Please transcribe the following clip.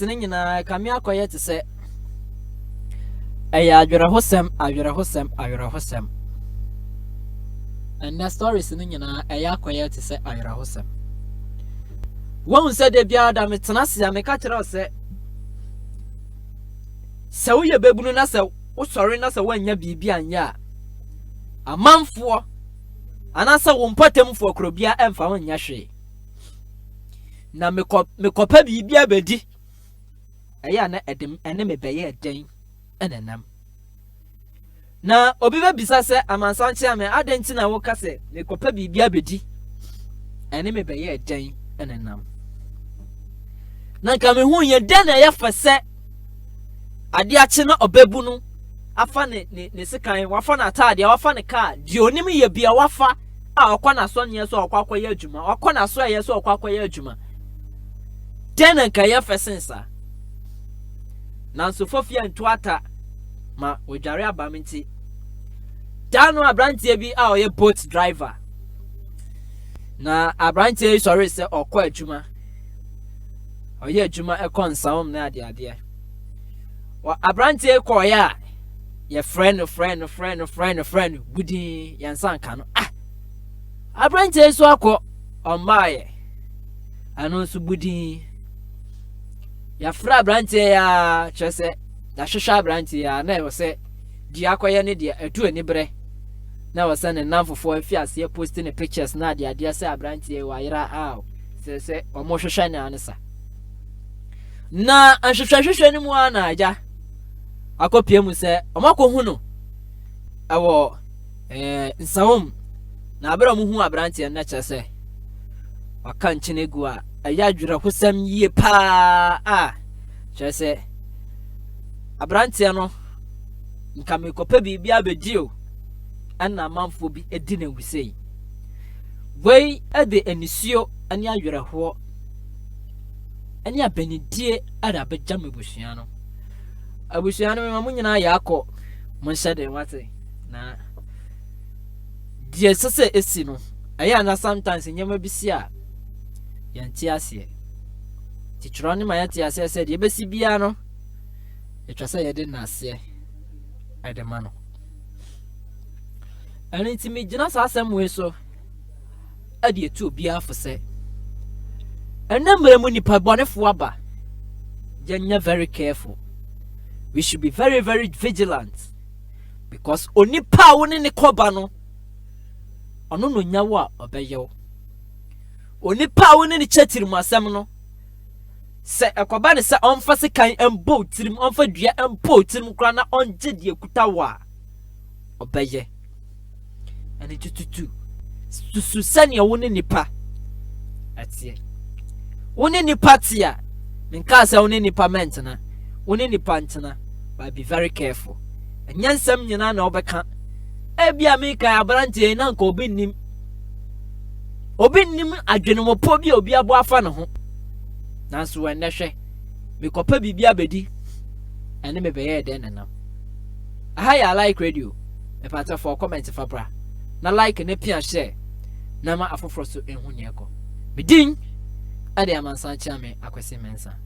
stories ni nyina Kwame akoye te se eya adwerehosem and the stories ni nyina eya akoye te se adwerehosem won se de bia da metena se ameka kire se wo ye bebunu na se wo sori na se wanya bibia anya amanfo anasa wo mpatemfo krobia emfa wanya hwe na mekopa bibia bedi eya na edem ene mebeye eden enenam na obi be bisa se amansanche ame adenti na wo kase mekopa bibia bedi ene mebeye eden enenam na nka me hu ye den na ye fese ade ache na obabu no afa ne sekan wafa na atade wafa ne car di onim ye bia wafa a okwa na so ne so okwa akoye adwuma okwa na so ye so okwa akoye adwuma den nka ye fese nsa nanso fofia ntuata ma ojare abaminti dano abrantie bi a oye boat driver na abrantie sorry se okwa adwuma oye adwuma ekọ Nsawam na ade wa abrantie ko ya ye friend budi yansan kanu abrantie so akọ ombaye anu so budi ya fra abrantie ya chese da hwehwa abrantie ya na wo se di akoye ne de atu ani bre na wo se ne namfofo afiase posting the pictures na ade se abrantie wa yira se omo hwehwa ne anisa na anhwehwehwehwe ni mu ana aja akopie mu se omako hu no awo Nsawam na abra mu hu abrantie na chese waka nchine gu a aya dwerehosam yie pa chese abrantie no nka mekopa bibia bedio ana manfo bi edi na wusei wei ade enisio ani adwereho ani abenidie ada beja mebushia no abushia no mamu nyina yakọ monhyade wate na die sese esi no aya na sometimes nyema bisi a yanti ase titro ne ma yati ase se de besi bia no etwase ye de na ase edema no ani timi gina sa asem we so ade etu obia afose enamre mu nipa bonefo aba jenya very careful. We should be very, very vigilant because onipa woni ne koba no ono no nyawo a obeyew onipa woni ne chatirimu asem no se ekoba ne se onfa se kan embo tirim onfa dua empo tirim kra na onje de ekuta wa obeye ani tututu susu sane woni nipa atie woni nipa tia minka se woni nipa mentena woni nipa ntena but be very careful enyansam nyina na obeka ebia mika abrantie na nka obinim adwenemopo bi obi abo afa ne ho nanso wenehwe mekopa bibia bedi ene mebeye de nenam aha ya like radio me pata for comment fa bra na like ne pia share na ma afoforo so ehunye ko bedin ade amansan chiame akwese mensa